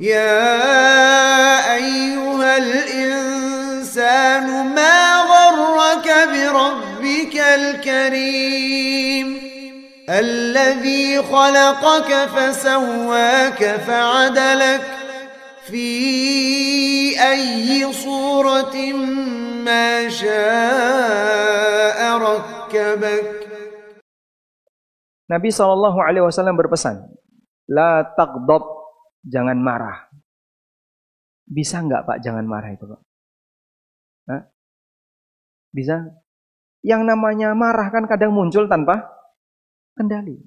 يا أيها الإنسان ما غرك بربك الكريم الذي خلقك فسواك فعدلك في أي صورة ما شاء ركبك. Nabi SAW berpesan, la taghdab, jangan marah. Bisa nggak Pak jangan marah itu Pak? Hah? Bisa? Yang namanya marah kan kadang muncul tanpa kendali.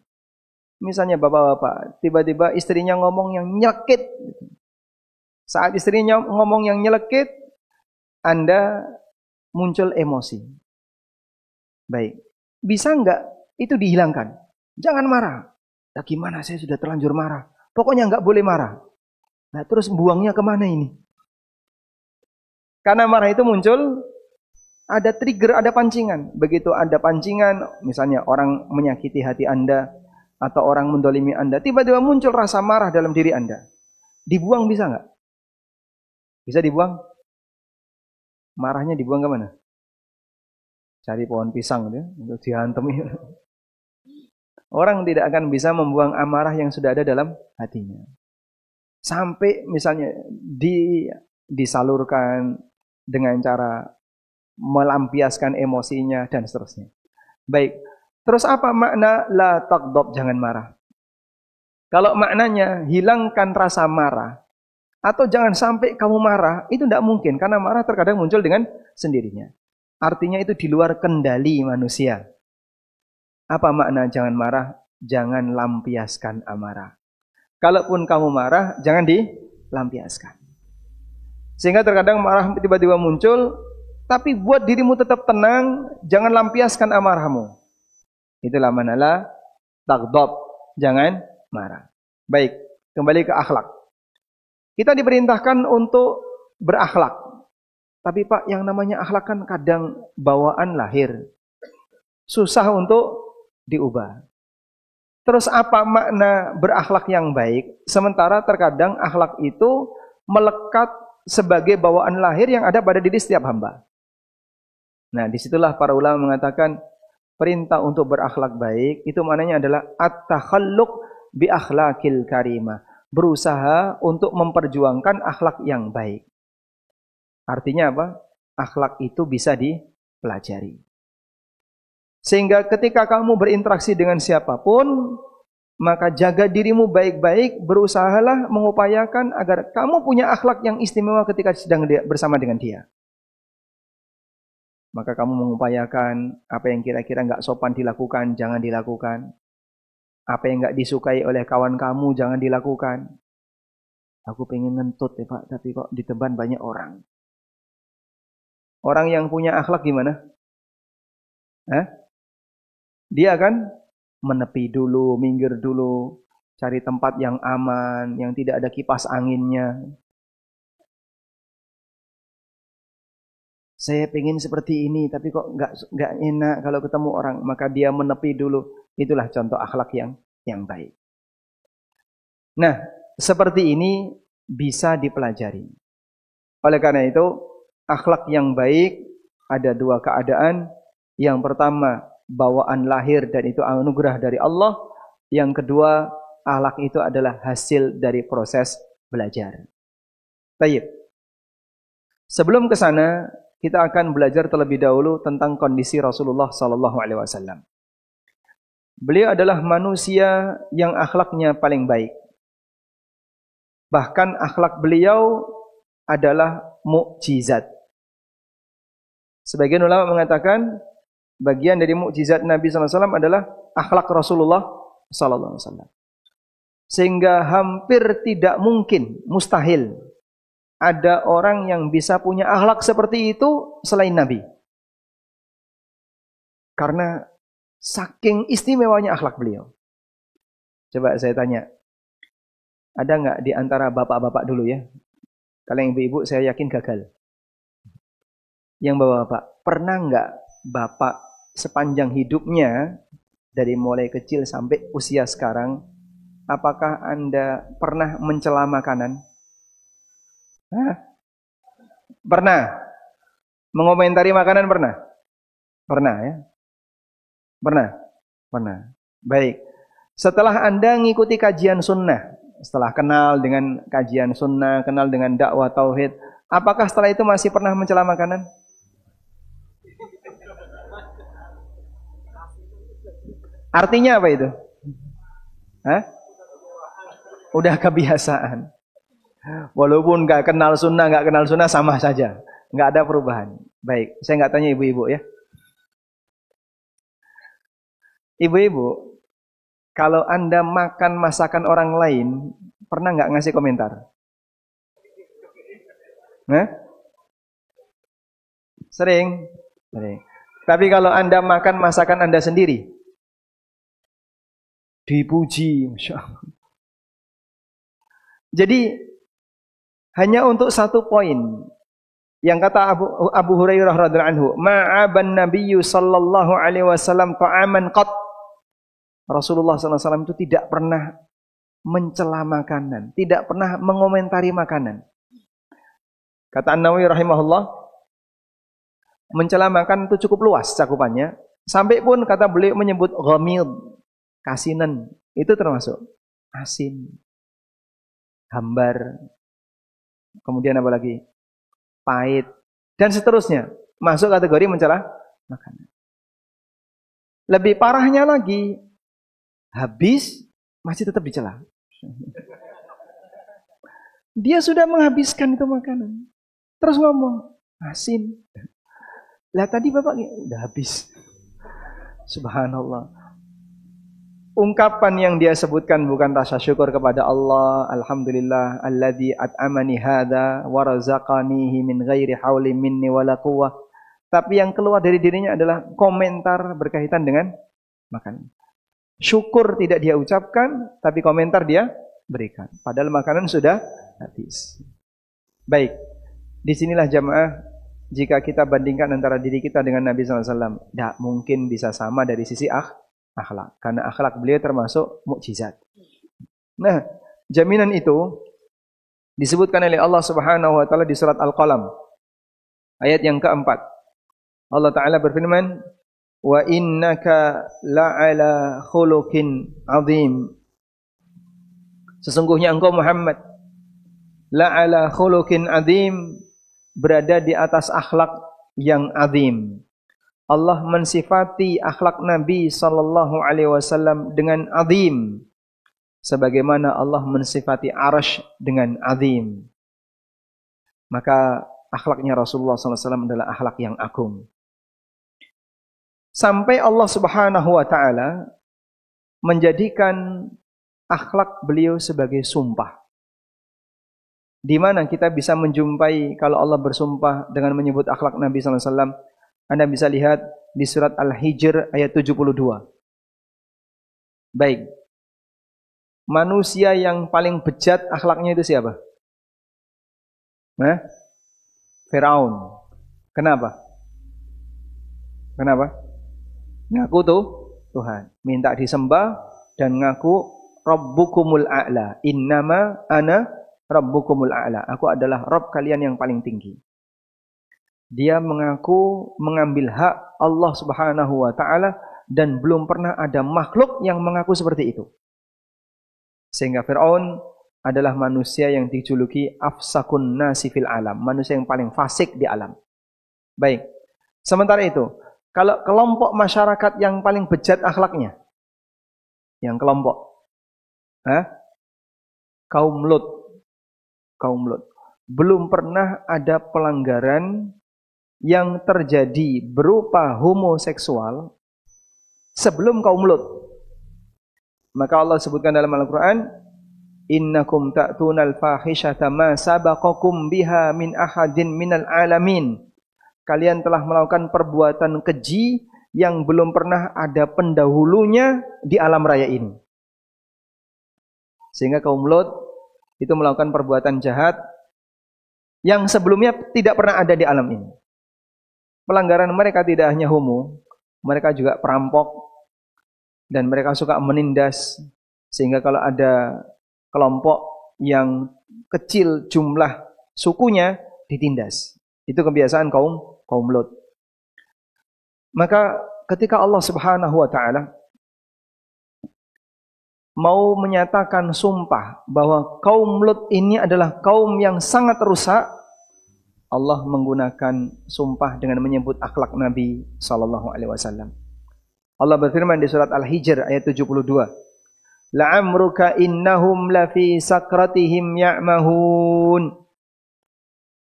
Misalnya bapak-bapak, tiba-tiba istrinya ngomong yang nyelekit. Saat istrinya ngomong yang nyelekit, Anda muncul emosi. Baik, bisa nggak itu dihilangkan? Jangan marah. Nah, gimana saya sudah terlanjur marah? Pokoknya nggak boleh marah. Nah, terus buangnya kemana ini? Karena marah itu muncul, ada trigger, ada pancingan. Begitu ada pancingan, misalnya orang menyakiti hati Anda, atau orang mendolimi Anda, tiba-tiba muncul rasa marah dalam diri Anda. Dibuang bisa nggak? Bisa dibuang? Marahnya dibuang ke mana? Cari pohon pisang gitu, untuk dihantemi. Orang tidak akan bisa membuang amarah yang sudah ada dalam hatinya. Sampai misalnya disalurkan dengan cara melampiaskan emosinya dan seterusnya. Baik, terus apa makna la taghdab, jangan marah? Kalau maknanya hilangkan rasa marah, atau jangan sampai kamu marah, itu tidak mungkin. Karena marah terkadang muncul dengan sendirinya. Artinya itu di luar kendali manusia. Apa makna jangan marah? Jangan lampiaskan amarah. Kalaupun kamu marah, jangan dilampiaskan. Sehingga terkadang marah tiba-tiba muncul, tapi buat dirimu tetap tenang, jangan lampiaskan amarahmu. Itulah makna la taghdab, jangan marah. Baik, kembali ke akhlak. Kita diperintahkan untuk berakhlak. Tapi Pak, yang namanya akhlak kan kadang bawaan lahir. Susah untuk diubah. Terus apa makna berakhlak yang baik? Sementara terkadang akhlak itu melekat sebagai bawaan lahir yang ada pada diri setiap hamba. Nah, disitulah para ulama mengatakan perintah untuk berakhlak baik itu maknanya adalah at-takhalluq bi akhlaqil karimah. Berusaha untuk memperjuangkan akhlak yang baik. Artinya apa? Akhlak itu bisa dipelajari. Sehingga ketika kamu berinteraksi dengan siapapun, maka jaga dirimu baik-baik, berusahalah mengupayakan agar kamu punya akhlak yang istimewa ketika sedang bersama dengan dia. Maka kamu mengupayakan apa yang kira-kira nggak sopan dilakukan, jangan dilakukan. Apa yang nggak disukai oleh kawan kamu, jangan dilakukan. Aku pengen ngentut ya Pak, tapi kok diteban banyak orang. Orang yang punya akhlak gimana? Dia akan menepi dulu, minggir dulu, cari tempat yang aman, yang tidak ada kipas anginnya. Saya pengen seperti ini, tapi kok nggak enak kalau ketemu orang, maka dia menepi dulu. Itulah contoh akhlak yang baik. Nah, seperti ini bisa dipelajari. Oleh karena itu, akhlak yang baik ada dua keadaan. Yang pertama, bawaan lahir dan itu anugerah dari Allah. Yang kedua, akhlak itu adalah hasil dari proses belajar. Baik. Sebelum ke sana, kita akan belajar terlebih dahulu tentang kondisi Rasulullah SAW. Beliau adalah manusia yang akhlaknya paling baik. Bahkan akhlak beliau adalah mukjizat. Sebagian ulama mengatakan bagian dari mukjizat Nabi SAW adalah akhlak Rasulullah SAW. Sehingga hampir tidak mungkin, mustahil ada orang yang bisa punya akhlak seperti itu selain Nabi. Karena saking istimewanya akhlak beliau. Coba saya tanya, ada nggak di antara bapak-bapak dulu ya? Kalau yang ibu-ibu saya yakin gagal. Yang bapak-bapak, pernah nggak bapak sepanjang hidupnya dari mulai kecil sampai usia sekarang, apakah Anda pernah mencela makanan? Hah? Pernah? Mengomentari makanan pernah? Pernah ya? Pernah? Pernah. Baik. Setelah Anda ngikuti kajian sunnah, setelah kenal dengan kajian sunnah, kenal dengan dakwah tauhid, apakah setelah itu masih pernah mencela makanan? Artinya apa itu? Hah? Udah kebiasaan. Walaupun nggak kenal sunnah sama saja, nggak ada perubahan. Baik, saya nggak tanya ibu-ibu ya. Ibu-ibu, kalau Anda makan masakan orang lain, pernah nggak ngasih komentar? Hah? Sering. Sering. Tapi kalau Anda makan masakan Anda sendiri, dipuji, Masya Allah. Jadi hanya untuk satu poin yang kata Abu Hurairah radhiyallahu anhu, ma'aban nabiyyu sallallahu alaihi wasallam ta'aman qat. Rasulullah sallallahu alaihi wasallam itu tidak pernah mencela makanan, tidak pernah mengomentari makanan. Kata An-Nawawi rahimahullah, mencela makan itu cukup luas cakupannya, sampai pun kata beliau menyebut ghamid, kasinan, itu termasuk asin, hambar, kemudian apa lagi? Pahit, dan seterusnya. Masuk kategori mencela makanan. Lebih parahnya lagi, habis masih tetap dicela. Dia sudah menghabiskan itu makanan. Terus ngomong, asin. Lah tadi Bapak udah habis. Subhanallah. Ungkapan yang dia sebutkan bukan rasa syukur kepada Allah, alhamdulillah alladzi at'amani hadza wa razaqanihi min ghairi hauli minni wala quwwah. Tapi yang keluar dari dirinya adalah komentar berkaitan dengan makanan. Syukur tidak dia ucapkan, tapi komentar dia berikan. Padahal makanan sudah habis. Baik, disinilah jamaah, jika kita bandingkan antara diri kita dengan Nabi SAW, tidak mungkin bisa sama dari sisi akhlak, karena akhlak beliau termasuk mukjizat. Nah, jaminan itu disebutkan oleh Allah Subhanahu wa taala di surat Al-Qalam ayat yang keempat. Allah taala berfirman, "Wa innaka la'ala khuluqin 'adzim." Sesungguhnya engkau Muhammad la'ala khuluqin 'adzim, berada di atas akhlak yang azim. Allah mensifati akhlak Nabi sallallahu alaihi wasallam dengan azim, sebagaimana Allah mensifati Arsy dengan azim. Maka akhlaknya Rasulullah sallallahu alaihi wasallam adalah akhlak yang agung. Sampai Allah Subhanahu wa taala menjadikan akhlak beliau sebagai sumpah. Di mana kita bisa menjumpai kalau Allah bersumpah dengan menyebut akhlak Nabi sallallahu alaihi wasallam? Anda bisa lihat di surat Al-Hijr ayat 72. Baik. Manusia yang paling bejat akhlaknya itu siapa? Firaun. Kenapa? Kenapa? Ngaku tuh Tuhan, minta disembah dan ngaku Rabbukumul A'la. Innama ana Rabbukumul A'la. Aku adalah Rabb kalian yang paling tinggi. Dia mengaku mengambil hak Allah Subhanahu wa taala dan belum pernah ada makhluk yang mengaku seperti itu. Sehingga Firaun adalah manusia yang dijuluki afsakun nasi fil alam, manusia yang paling fasik di alam. Baik. Sementara itu, kalau kelompok masyarakat yang paling bejat akhlaknya, yang kelompok kaum Lut. Kaum Lut. Belum pernah ada pelanggaran yang terjadi berupa homoseksual sebelum kaum Lut. Maka Allah sebutkan dalam Al-Quran, innakum ta'tunal fahishata ma sabaqakum biha min ahadin minal alamin. Kalian telah melakukan perbuatan keji yang belum pernah ada pendahulunya di alam raya ini. Sehingga kaum Lut itu melakukan perbuatan jahat yang sebelumnya tidak pernah ada di alam ini. Pelanggaran mereka tidak hanya homo, mereka juga perampok, dan mereka suka menindas. Sehingga kalau ada kelompok yang kecil jumlah sukunya ditindas. Itu kebiasaan kaum Lut. Maka ketika Allah Subhanahu wa taala mau menyatakan sumpah bahwa kaum Lut ini adalah kaum yang sangat rusak, Allah menggunakan sumpah dengan menyebut akhlak Nabi sallallahu alaihi wasallam. Allah berfirman di surat Al-Hijr ayat 72. La'amruka innahum lafi sakratihim ya'mahun.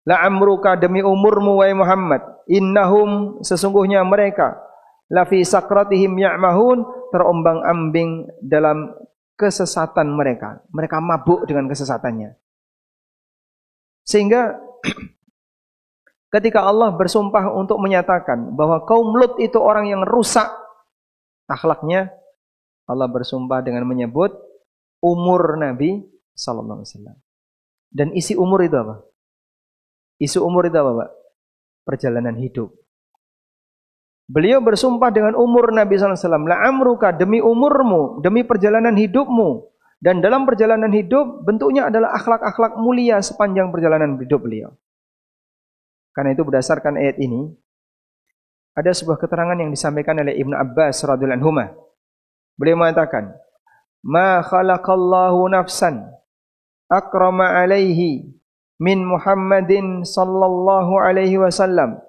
La'amruka, demi umurmu wahai Muhammad, innahum, sesungguhnya mereka, lafi sakratihim ya'mahun, terombang-ambing dalam kesesatan mereka. Mereka mabuk dengan kesesatannya. Sehingga ketika Allah bersumpah untuk menyatakan bahwa kaum Lut itu orang yang rusak akhlaknya, Allah bersumpah dengan menyebut umur Nabi sallallahu alaihi wasallam. Dan isi umur itu apa? Isi umur itu apa, Pak? Perjalanan hidup. Beliau bersumpah dengan umur Nabi sallallahu alaihi wasallam, la'amruka, demi umurmu, demi perjalanan hidupmu. Dan dalam perjalanan hidup bentuknya adalah akhlak-akhlak mulia sepanjang perjalanan hidup beliau. Karena itu berdasarkan ayat ini ada sebuah keterangan yang disampaikan oleh Ibnu Abbas radhiyallahu anhu. Beliau mengatakan, "Ma khalaqallahu nafsan akrama alaihi min Muhammadin sallallahu alaihi wasallam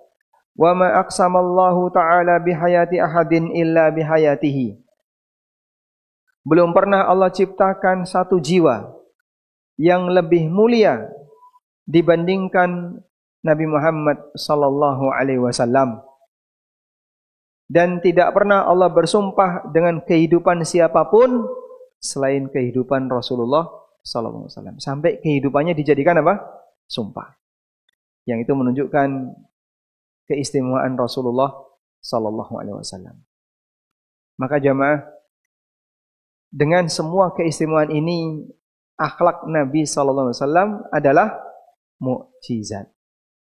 wa ma aqsamallahu ta'ala bihayati ahadin illa bihayatihi." Belum pernah Allah ciptakan satu jiwa yang lebih mulia dibandingkan Nabi Muhammad sallallahu alaihi wasallam. Dan tidak pernah Allah bersumpah dengan kehidupan siapapun selain kehidupan Rasulullah sallallahu alaihi wasallam. Sampai kehidupannya dijadikan apa? Sumpah. Yang itu menunjukkan keistimewaan Rasulullah sallallahu alaihi wasallam. Maka jamaah, dengan semua keistimewaan ini, akhlak Nabi sallallahu alaihi wasallam adalah mukjizat.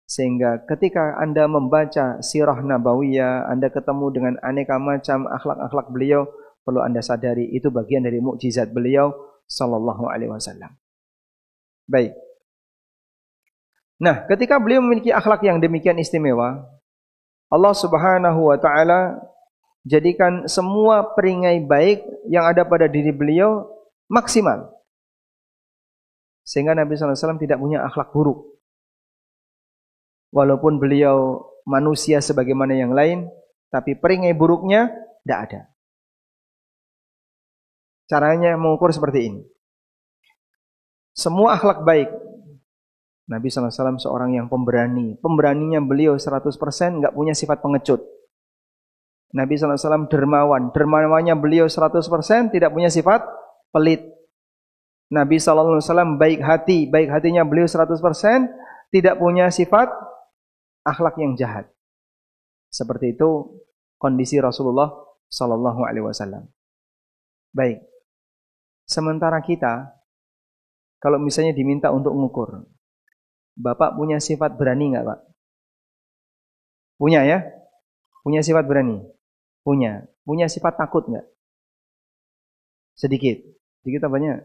Sehingga ketika Anda membaca sirah nabawiyah, Anda ketemu dengan aneka macam akhlak-akhlak beliau, perlu Anda sadari itu bagian dari mukjizat beliau sallallahu alaihi wasallam. Baik. Nah, ketika beliau memiliki akhlak yang demikian istimewa, Allah Subhanahu wa taala jadikan semua peringkai baik yang ada pada diri beliau maksimal. Sehingga Nabi sallallahu alaihi wasallam tidak punya akhlak buruk. Walaupun beliau manusia sebagaimana yang lain, tapi peringkai buruknya tidak ada. Caranya mengukur seperti ini. Semua akhlak baik. Nabi SAW seorang yang pemberani. Pemberaninya beliau 100%, nggak punya sifat pengecut. Nabi SAW dermawan. Dermawannya beliau 100%, tidak punya sifat pelit. Nabi SAW baik hati. Baik hatinya beliau 100%, tidak punya sifat akhlak yang jahat. Seperti itu kondisi Rasulullah sallallahu alaihi wasallam. Baik. Sementara kita, kalau misalnya diminta untuk mengukur, Bapak punya sifat berani enggak, Pak? Punya ya? Punya sifat berani? Punya. Punya sifat takut enggak? Sedikit. Sedikit apa banyak?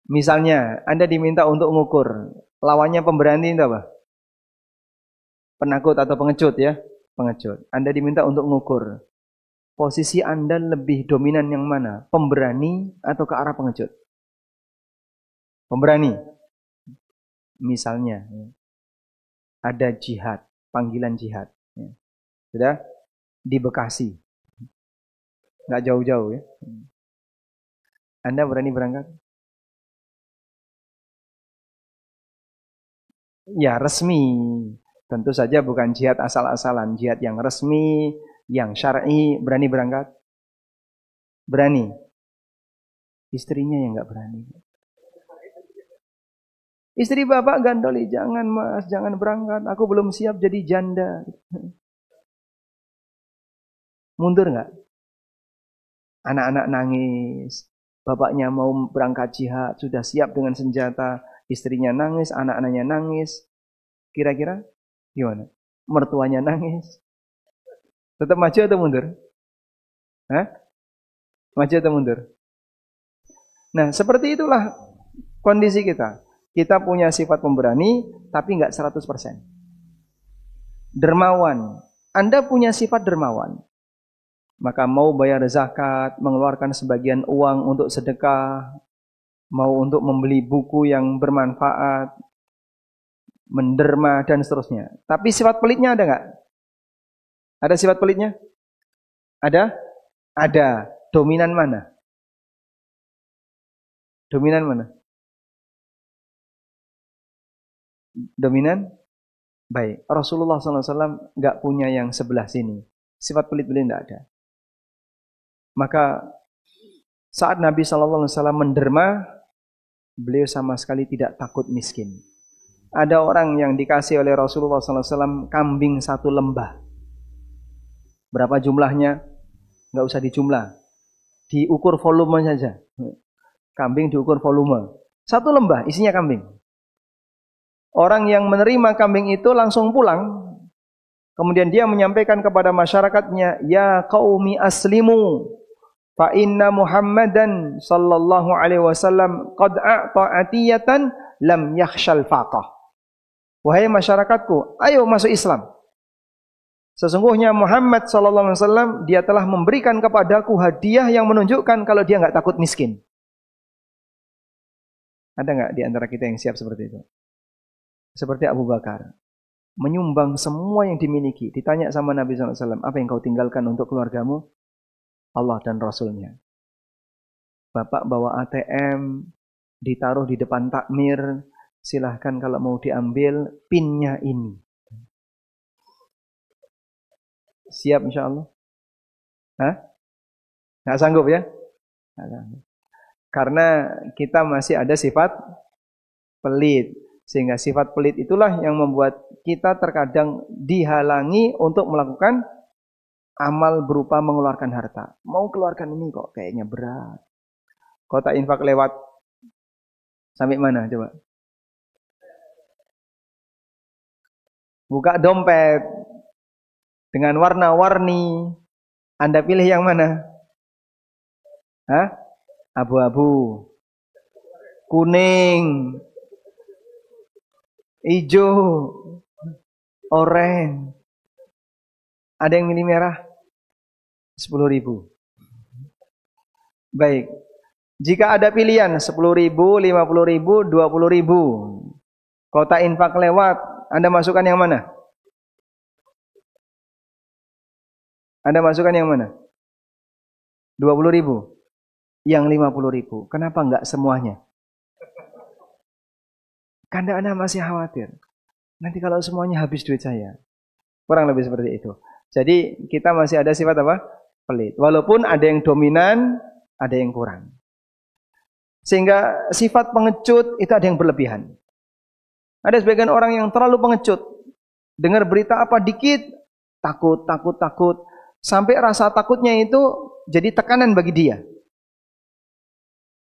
Misalnya, Anda diminta untuk mengukur, lawannya pemberani itu apa? Penakut atau pengecut ya? Pengecut. Anda diminta untuk mengukur, posisi Anda lebih dominan yang mana? Pemberani atau ke arah pengecut? Pemberani. Misalnya, ada jihad, panggilan jihad. Sudah? Di Bekasi. Nggak jauh-jauh ya. Anda berani berangkat? Ya, resmi. Tentu saja bukan jihad asal-asalan, jihad yang resmi, yang syar'i. Berani berangkat? Berani. Istrinya yang nggak berani. Istri bapak gandoli, jangan mas, jangan berangkat, aku belum siap jadi janda. Mundur nggak? Anak-anak nangis, bapaknya mau berangkat jihad, sudah siap dengan senjata, istrinya nangis, anak-anaknya nangis. Kira-kira gimana? Mertuanya nangis. Tetap maju atau mundur? Hah? Maju atau mundur? Nah, seperti itulah kondisi kita. Kita punya sifat pemberani, tapi nggak 100%. Dermawan. Anda punya sifat dermawan. Maka mau bayar zakat, mengeluarkan sebagian uang untuk sedekah, mau untuk membeli buku yang bermanfaat, menderma, dan seterusnya. Tapi sifat pelitnya ada nggak? Ada sifat pelitnya? Ada? Ada. Dominan mana? Dominan mana? Dominan? Baik. Rasulullah SAW nggak punya yang sebelah sini. Sifat pelit beliau tidak ada. Maka saat Nabi SAW menderma, beliau sama sekali tidak takut miskin. Ada orang yang dikasih oleh Rasulullah SAW kambing 1 lembah. Berapa jumlahnya? Nggak usah dijumlah. Diukur volume saja. Kambing diukur volume. 1 lembah isinya kambing. Orang yang menerima kambing itu langsung pulang. Kemudian dia menyampaikan kepada masyarakatnya, ya qaumi aslimu, fa inna Muhammadan sallallahu alaihi wasallam qad a'ta atiyatan lam yakhshal faqah. Wahai masyarakatku, ayo masuk Islam. Sesungguhnya Muhammad sallallahu alaihi wasallam dia telah memberikan kepadaku hadiah yang menunjukkan kalau dia enggak takut miskin. Ada enggak di antara kita yang siap seperti itu? Seperti Abu Bakar, menyumbang semua yang dimiliki. Ditanya sama Nabi SAW, apa yang kau tinggalkan untuk keluargamu? Allah dan Rasulnya. Bapak bawa ATM, ditaruh di depan takmir, silahkan kalau mau diambil, pinnya ini. Siap insya Allah? Hah? Nggak sanggup ya? Nggak sanggup. Karena kita masih ada sifat pelit. Sehingga sifat pelit itulah yang membuat kita terkadang dihalangi untuk melakukan amal berupa mengeluarkan harta. Mau keluarkan ini kok kayaknya berat. Kota infak lewat sampai mana coba? Buka dompet dengan warna-warni. Anda pilih yang mana? Hah? Abu-abu, kuning, hijau, oranye. Ada yang milih merah? 10.000. Baik. Jika ada pilihan 10.000, 50.000, 20.000. Kota infak lewat, Anda masukkan yang mana? Anda masukkan yang mana? 20.000. Yang 50.000. Kenapa enggak semuanya? Karena Anda masih khawatir. Nanti kalau semuanya habis duit saya. Kurang lebih seperti itu. Jadi kita masih ada sifat apa? Pelit. Walaupun ada yang dominan, ada yang kurang. Sehingga sifat pengecut itu ada yang berlebihan. Ada sebagian orang yang terlalu pengecut. Dengar berita apa dikit, takut. Sampai rasa takutnya itu jadi tekanan bagi dia.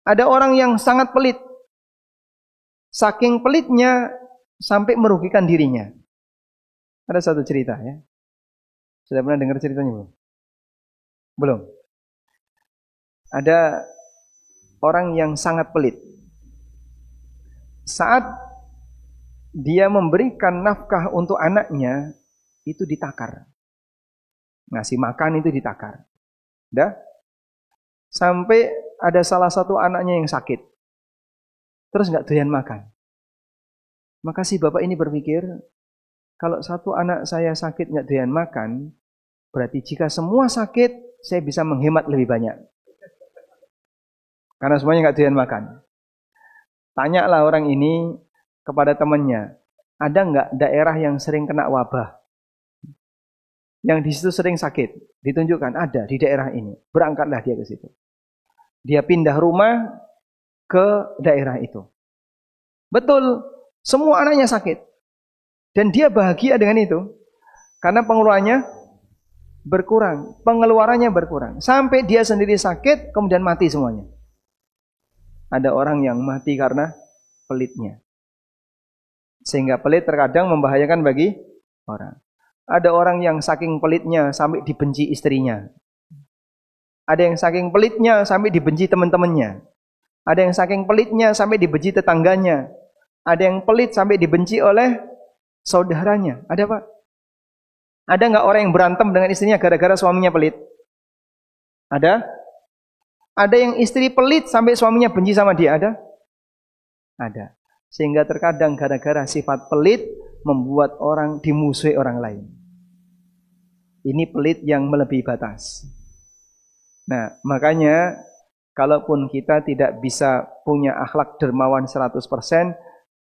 Ada orang yang sangat pelit. Saking pelitnya sampai merugikan dirinya. Ada satu cerita ya. Sudah pernah dengar ceritanya belum? Belum. Ada orang yang sangat pelit. Saat dia memberikan nafkah untuk anaknya, itu ditakar. Ngasih makan itu ditakar. Dah? Sampai ada salah satu anaknya yang sakit. Terus nggak doyan makan. Maka si bapak ini berpikir, kalau satu anak saya sakit nggak doyan makan, berarti jika semua sakit, saya bisa menghemat lebih banyak. Karena semuanya nggak doyan makan. Tanyalah orang ini kepada temannya, ada nggak daerah yang sering kena wabah? Yang di situ sering sakit, ditunjukkan ada di daerah ini. Berangkatlah dia ke situ. Dia pindah rumah ke daerah itu. Betul, semua anaknya sakit. Dan dia bahagia dengan itu. Karena pengeluarannya berkurang. Pengeluarannya berkurang. Sampai dia sendiri sakit, kemudian mati semuanya. Ada orang yang mati karena pelitnya. Sehingga pelit terkadang membahayakan bagi orang. Ada orang yang saking pelitnya sampai dibenci istrinya. Ada yang saking pelitnya sampai dibenci teman-temannya. Ada yang saking pelitnya sampai dibenci tetangganya. Ada yang pelit sampai dibenci oleh saudaranya. Ada Pak? Ada nggak orang yang berantem dengan istrinya gara-gara suaminya pelit? Ada? Ada yang istri pelit sampai suaminya benci sama dia? Ada? Ada. Sehingga terkadang gara-gara sifat pelit membuat orang dimusuhi orang lain. Ini pelit yang melebihi batas. Nah, makanya kalaupun kita tidak bisa punya akhlak dermawan 100%,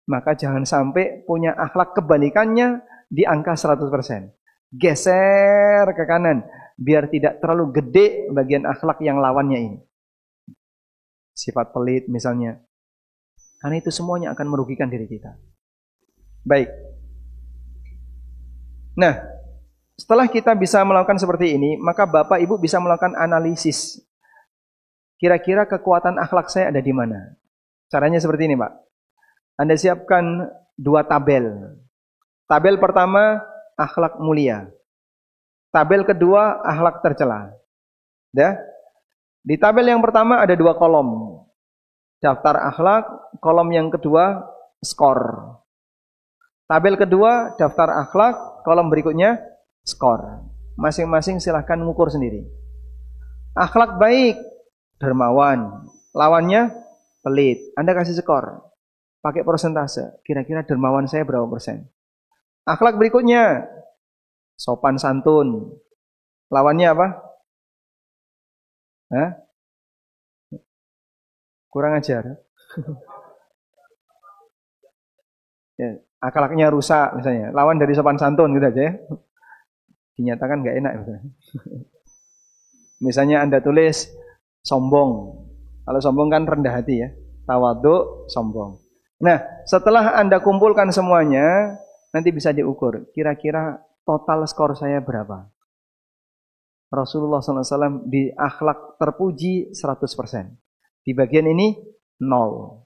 maka jangan sampai punya akhlak kebalikannya di angka 100%. Geser ke kanan, biar tidak terlalu gede bagian akhlak yang lawannya ini. Sifat pelit misalnya. Karena itu semuanya akan merugikan diri kita. Baik. Nah, setelah kita bisa melakukan seperti ini, maka Bapak Ibu bisa melakukan analisis. Kira-kira kekuatan akhlak saya ada di mana? Caranya seperti ini, Pak. Anda siapkan 2 tabel. Tabel pertama, akhlak mulia. Tabel kedua, akhlak tercela. Ya? Di tabel yang pertama ada 2 kolom. Daftar akhlak, kolom yang kedua, skor. Tabel kedua, daftar akhlak, kolom berikutnya, skor. Masing-masing silahkan mengukur sendiri. Akhlak baik, dermawan. Lawannya, pelit. Anda kasih skor. Pakai persentase. Kira-kira dermawan saya berapa persen? Akhlak berikutnya, sopan santun. Lawannya apa? Hah? Kurang ajar. Ya, akhlaknya rusak misalnya. Lawan dari sopan santun gitu aja ya. Dinyatakan nggak enak misalnya. Misalnya Anda tulis sombong. Kalau sombong kan rendah hati ya. Tawadhu, sombong. Nah, setelah Anda kumpulkan semuanya, nanti bisa diukur. Kira-kira total skor saya berapa? Rasulullah SAW di akhlak terpuji 100%. Di bagian ini 0.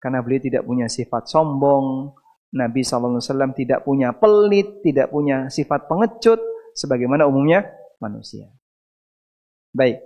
Karena beliau tidak punya sifat sombong. Nabi SAW tidak punya pelit, tidak punya sifat pengecut sebagaimana umumnya manusia. Baik.